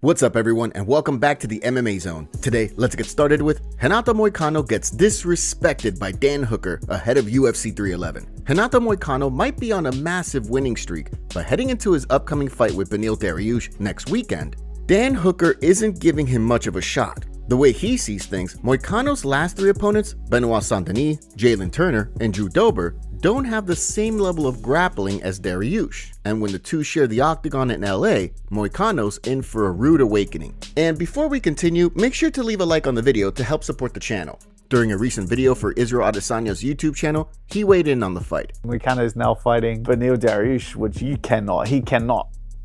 What's up everyone and welcome back to the MMA Zone. Today, let's get started with Renato Moicano gets disrespected by Dan Hooker ahead of UFC 311. Renato Moicano might be on a massive winning streak, but heading into his upcoming fight with Beneil Dariush next weekend, Dan Hooker isn't giving him much of a shot. The way he sees things, Moicano's last three opponents, Benoit Saint-Denis, Jalen Turner, and Drew Dober, don't have the same level of grappling as Dariush, and when the two share the octagon in LA, Moicano's in for a rude awakening. And before we continue, make sure to leave a like on the video to help support the channel. During a recent video for Israel Adesanya's YouTube channel, he weighed in on the fight. Moicano is now fighting Beneil Dariush, which he cannot.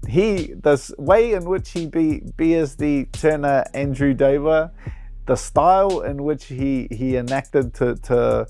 The way in which he be as the Turner and Drew Dober, the style in which he enacted to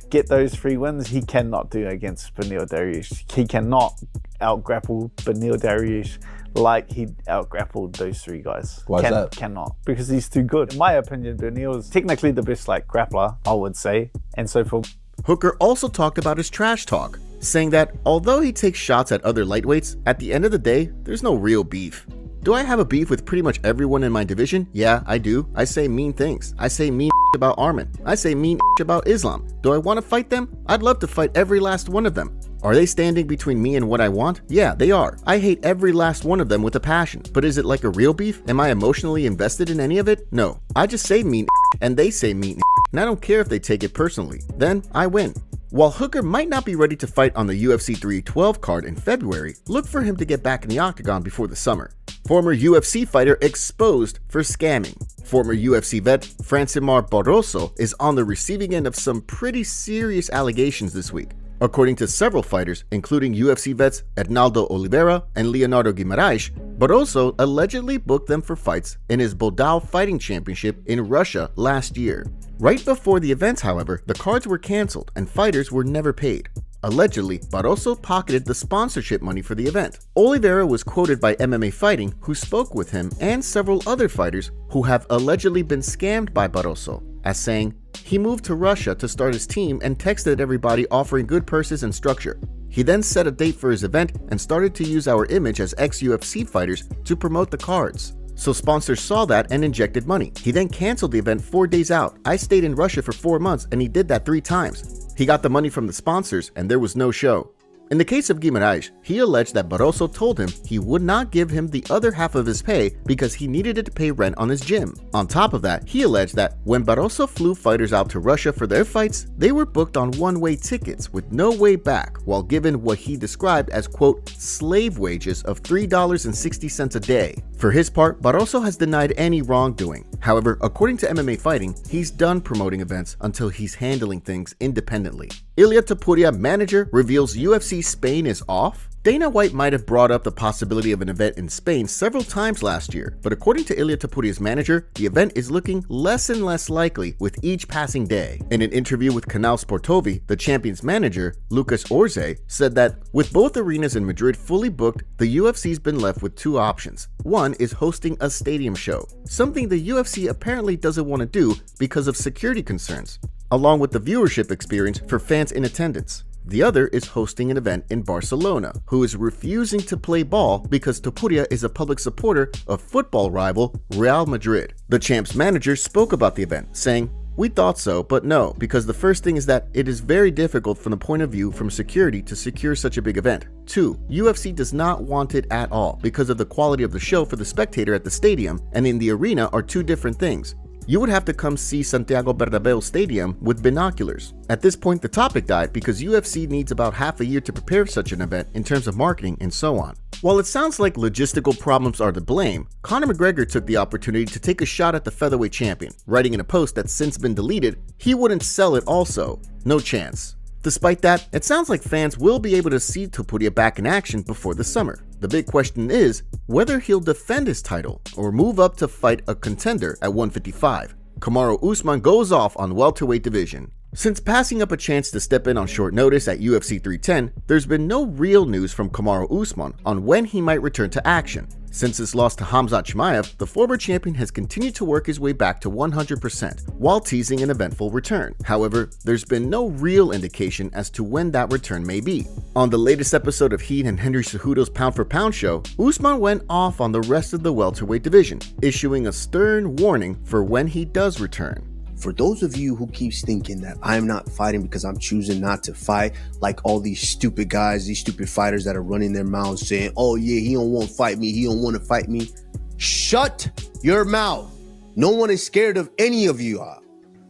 get those 3 wins, he cannot do against Beneil Dariush. He cannot out-grapple Beneil Dariush like he out-grappled those 3 guys. Why is that? Cannot, because he's too good. In my opinion, Beneil is technically the best grappler, I would say. And so for Hooker also talked about his trash talk, saying that although he takes shots at other lightweights, at the end of the day, there's no real beef. Do I have a beef with pretty much everyone in my division? Yeah, I do. I say mean things. I say mean about Arman. I say mean about Islam. Do I want to fight them? I'd love to fight every last one of them. Are they standing between me and what I want? Yeah, they are. I hate every last one of them with a passion. But is it like a real beef? Am I emotionally invested in any of it? No. I just say mean and they say mean and I don't care if they take it personally. Then I win. While Hooker might not be ready to fight on the UFC 312 card in February, look for him to get back in the octagon before the summer. Former UFC fighter exposed for scamming. Former UFC vet Francimar Barroso is on the receiving end of some pretty serious allegations this week. According to several fighters, including UFC vets Ednaldo Oliveira and Leonardo Guimarães, Barroso allegedly booked them for fights in his Bodal Fighting Championship in Russia last year. Right before the events, however, the cards were canceled and fighters were never paid. Allegedly, Barroso pocketed the sponsorship money for the event. Oliveira was quoted by MMA Fighting, who spoke with him and several other fighters who have allegedly been scammed by Barroso, as saying, he moved to Russia to start his team and texted everybody offering good purses and structure. He then set a date for his event and started to use our image as ex-UFC fighters to promote the cards. So sponsors saw that and injected money. He then canceled the event 4 days out. I stayed in Russia for 4 months and he did that 3 times. He got the money from the sponsors and there was no show. In the case of Guimarães, he alleged that Barroso told him he would not give him the other half of his pay because he needed it to pay rent on his gym. On top of that, he alleged that when Barroso flew fighters out to Russia for their fights, they were booked on one-way tickets with no way back while given what he described as, quote, slave wages of $3.60 a day. For his part, Barroso has denied any wrongdoing. However, according to MMA Fighting, he's done promoting events until he's handling things independently. Ilia Topuria manager reveals UFC Spain is off? Dana White might have brought up the possibility of an event in Spain several times last year, but according to Ilia Topuria's manager, the event is looking less and less likely with each passing day. In an interview with Canal Sportovi, the champion's manager, Lucas Orze, said that with both arenas in Madrid fully booked, the UFC's been left with 2 options. One is hosting a stadium show, something the UFC apparently doesn't want to do because of security concerns, along with the viewership experience for fans in attendance. The other is hosting an event in Barcelona, who is refusing to play ball because Topuria is a public supporter of football rival Real Madrid. The champ's manager spoke about the event, saying, "We thought so, but no, because the first thing is that it is very difficult from the point of view from security to secure such a big event. 2, UFC does not want it at all because of the quality of the show for the spectator at the stadium and in the arena are 2 different things. You would have to come see Santiago Bernabeu Stadium with binoculars." At this point, the topic died because UFC needs about half a year to prepare such an event in terms of marketing and so on. While it sounds like logistical problems are to blame, Conor McGregor took the opportunity to take a shot at the featherweight champion, writing in a post that's since been deleted, he wouldn't sell it also. No chance. Despite that, it sounds like fans will be able to see Topuria back in action before the summer. The big question is whether he'll defend his title or move up to fight a contender at 155. Kamaru Usman goes off on welterweight division. Since passing up a chance to step in on short notice at UFC 310, there's been no real news from Kamaru Usman on when he might return to action. Since his loss to Khamzat Chimaev, the former champion has continued to work his way back to 100% while teasing an eventful return. However, there's been no real indication as to when that return may be. On the latest episode of Heat and Henry Cejudo's Pound for Pound show, Usman went off on the rest of the welterweight division, issuing a stern warning for when he does return. For those of you who keeps thinking that I'm not fighting because I'm choosing not to fight, like all these stupid guys, these stupid fighters that are running their mouths saying, oh yeah, he don't want to fight me, he don't want to fight me. Shut your mouth. No one is scared of any of you.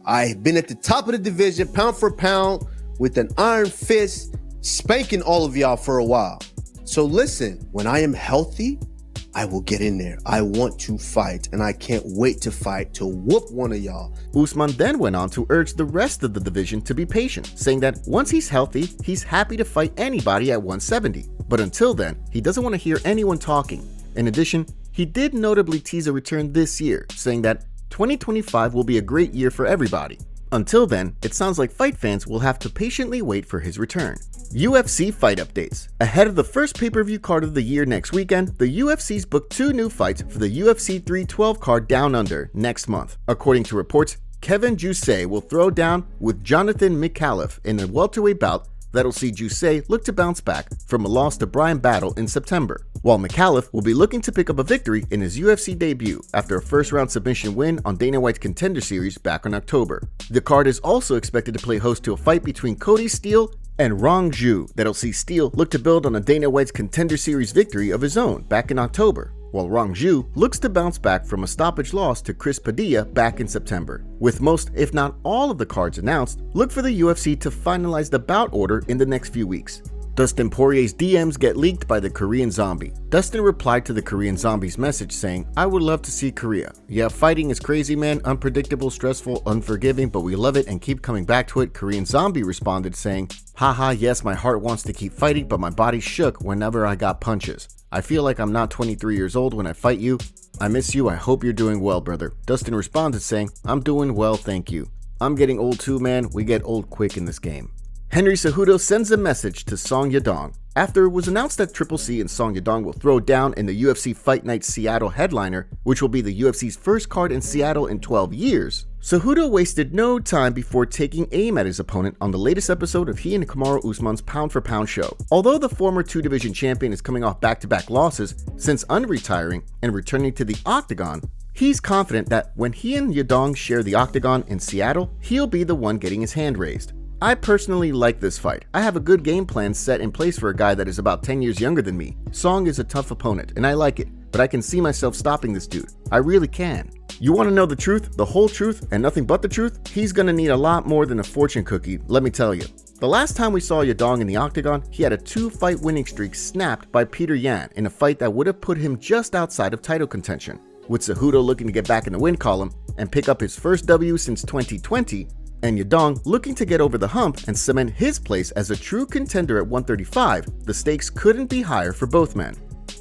I've been at the top of the division, pound for pound, with an iron fist, spanking all of y'all for a while. So listen, when I am healthy, I will get in there. I want to fight, and I can't wait to fight to whoop one of y'all. Usman then went on to urge the rest of the division to be patient, saying that once he's healthy, he's happy to fight anybody at 170. But until then, he doesn't want to hear anyone talking. In addition, he did notably tease a return this year, saying that 2025 will be a great year for everybody. Until then, it sounds like fight fans will have to patiently wait for his return. UFC Fight Updates. Ahead of the first pay-per-view card of the year next weekend, the UFC's booked 2 new fights for the UFC 312 card Down Under next month. According to reports, Kevin Jousset will throw down with Jonathan McAuliffe in a welterweight bout that'll see Jousset look to bounce back from a loss to Brian Battle in September, while McAuliffe will be looking to pick up a victory in his UFC debut after a first-round submission win on Dana White's Contender Series back in October. The card is also expected to play host to a fight between Cody Steele and Rong Zhu that'll see Steele look to build on a Dana White's Contender Series victory of his own back in October, while Rong Zhu looks to bounce back from a stoppage loss to Chris Padilla back in September. With most, if not all of the cards announced, look for the UFC to finalize the bout order in the next few weeks. Dustin Poirier's DMs get leaked by the Korean Zombie. Dustin replied to the Korean Zombie's message saying, I would love to see Korea. Yeah, fighting is crazy, man, unpredictable, stressful, unforgiving, but we love it and keep coming back to it. Korean Zombie responded saying, haha, yes, my heart wants to keep fighting, but my body shook whenever I got punches. I feel like I'm not 23 years old when I fight you. I miss you, I hope you're doing well, brother. Dustin responded saying, I'm doing well, thank you. I'm getting old too, man, we get old quick in this game. Henry Cejudo sends a message to Song Yadong. After it was announced that Triple C and Song Yadong will throw down in the UFC Fight Night Seattle headliner, which will be the UFC's first card in Seattle in 12 years, Cejudo wasted no time before taking aim at his opponent on the latest episode of he and Kamaru Usman's Pound for Pound show. Although the former 2-division champion is coming off back-to-back losses since unretiring and returning to the octagon, he's confident that when he and Yadong share the octagon in Seattle, he'll be the one getting his hand raised. I personally like this fight. I have a good game plan set in place for a guy that is about 10 years younger than me. Song is a tough opponent, and I like it, but I can see myself stopping this dude. I really can. You want to know the truth, the whole truth, and nothing but the truth? He's gonna need a lot more than a fortune cookie, let me tell you. The last time we saw Yadong in the octagon, he had a 2-fight winning streak snapped by Peter Yan in a fight that would have put him just outside of title contention. With Cejudo looking to get back in the win column and pick up his first W since 2020, and Yadong looking to get over the hump and cement his place as a true contender at 135, the stakes couldn't be higher for both men.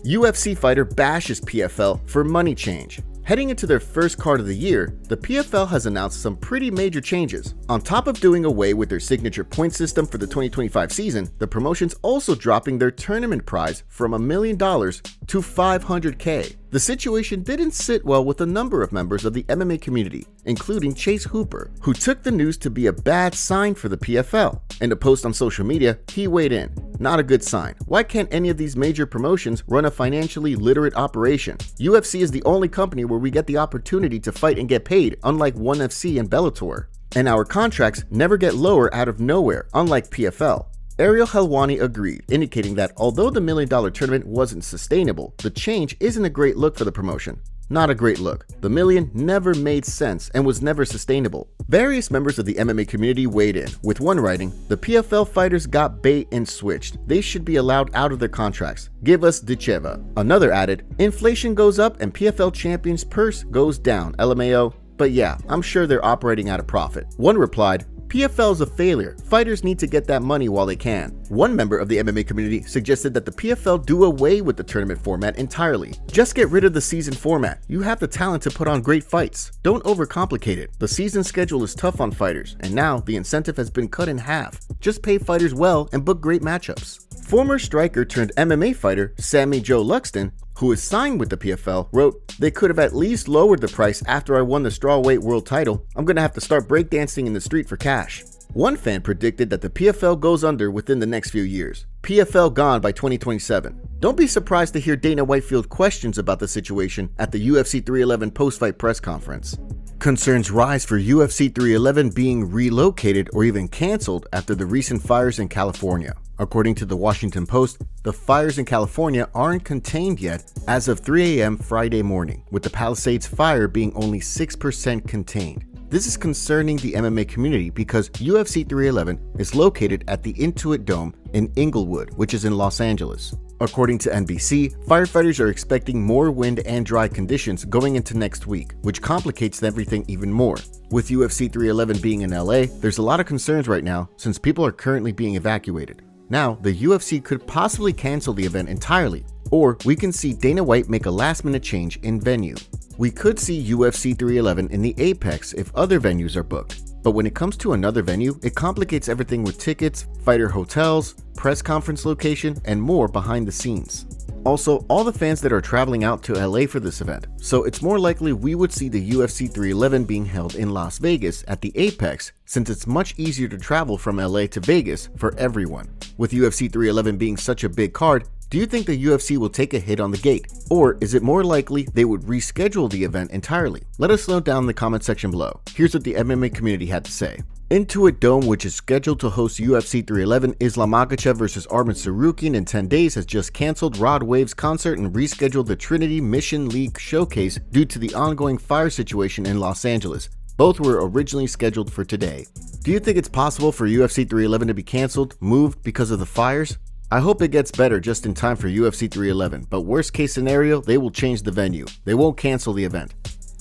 UFC fighter bashes PFL for money change. Heading into their first card of the year, the PFL has announced some pretty major changes. On top of doing away with their signature point system for the 2025 season, the promotion's also dropping their tournament prize from $1 million to $500K. The situation didn't sit well with a number of members of the MMA community, including Chase Hooper, who took the news to be a bad sign for the PFL. In a post on social media, he weighed in. Not a good sign. Why can't any of these major promotions run a financially literate operation? UFC is the only company where we get the opportunity to fight and get paid, unlike ONE FC and Bellator. And our contracts never get lower out of nowhere, unlike PFL. Ariel Helwani agreed, indicating that although the $1 million tournament wasn't sustainable, the change isn't a great look for the promotion. Not a great look. The million never made sense and was never sustainable. Various members of the MMA community weighed in, with one writing, "The PFL fighters got bait and switched. They should be allowed out of their contracts. Give us Decheva." Another added, "Inflation goes up and PFL champions' purse goes down, LMAO. But yeah, I'm sure they're operating at a profit." One replied, "PFL is a failure. Fighters need to get that money while they can." One member of the MMA community suggested that the PFL do away with the tournament format entirely. Just get rid of the season format. You have the talent to put on great fights. Don't overcomplicate it. The season schedule is tough on fighters, and now the incentive has been cut in half. Just pay fighters well and book great matchups. Former striker turned MMA fighter Sammy Joe Luxton, who is signed with the PFL, wrote, "They could have at least lowered the price after I won the strawweight world title. I'm gonna have to start breakdancing in the street for cash." One fan predicted that the PFL goes under within the next few years. PFL gone by 2027. Don't be surprised to hear Dana White field questions about the situation at the UFC 311 post-fight press conference. Concerns rise for UFC 311 being relocated or even canceled after the recent fires in California. According to the Washington Post, the fires in California aren't contained yet as of 3 a.m. Friday morning, with the Palisades fire being only 6% contained. This is concerning the MMA community because UFC 311 is located at the Intuit Dome in Inglewood, which is in Los Angeles. According to NBC, firefighters are expecting more wind and dry conditions going into next week, which complicates everything even more. With UFC 311 being in LA, there's a lot of concerns right now since people are currently being evacuated. Now, the UFC could possibly cancel the event entirely, or we can see Dana White make a last-minute change in venue. We could see UFC 311 in the Apex if other venues are booked, but when it comes to another venue, it complicates everything with tickets, fighter hotels, press conference location, and more behind the scenes. Also, all the fans that are traveling out to LA for this event, so it's more likely we would see the UFC 311 being held in Las Vegas at the Apex, since it's much easier to travel from LA to Vegas for everyone. With UFC 311 being such a big card, do you think the UFC will take a hit on the gate? Or is it more likely they would reschedule the event entirely? Let us know down in the comment section below. Here's what the MMA community had to say. Intuit Dome, which is scheduled to host UFC 311 Islam Makhachev vs. Arman Tsarukyan in 10 days, has just canceled Rod Wave's concert and rescheduled the Trinity Mission League showcase due to the ongoing fire situation in Los Angeles. Both were originally scheduled for today. Do you think it's possible for UFC 311 to be canceled, moved because of the fires? I hope it gets better just in time for UFC 311, but worst case scenario, they will change the venue. They won't cancel the event.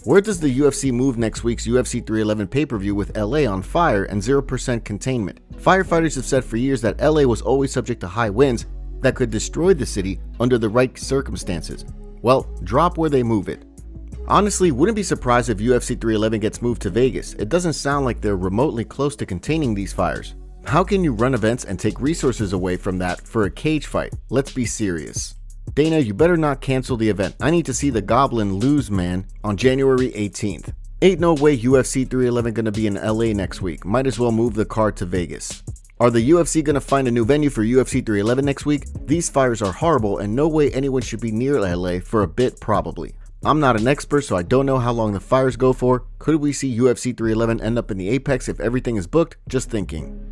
Where does the UFC move next week's UFC 311 pay-per-view with LA on fire and 0% containment? Firefighters have said for years that LA was always subject to high winds that could destroy the city under the right circumstances. Well, drop where they move it. Honestly, wouldn't be surprised if UFC 311 gets moved to Vegas. It doesn't sound like they're remotely close to containing these fires. How can you run events and take resources away from that for a cage fight? Let's be serious. Dana, you better not cancel the event. I need to see the Goblin lose, man, on January 18th. Ain't no way UFC 311 gonna be in LA next week. Might as well move the card to Vegas. Are the UFC gonna find a new venue for UFC 311 next week? These fires are horrible and no way anyone should be near LA for a bit probably. I'm not an expert, so I don't know how long the fires go for. Could we see UFC 311 end up in the Apex if everything is booked? Just thinking.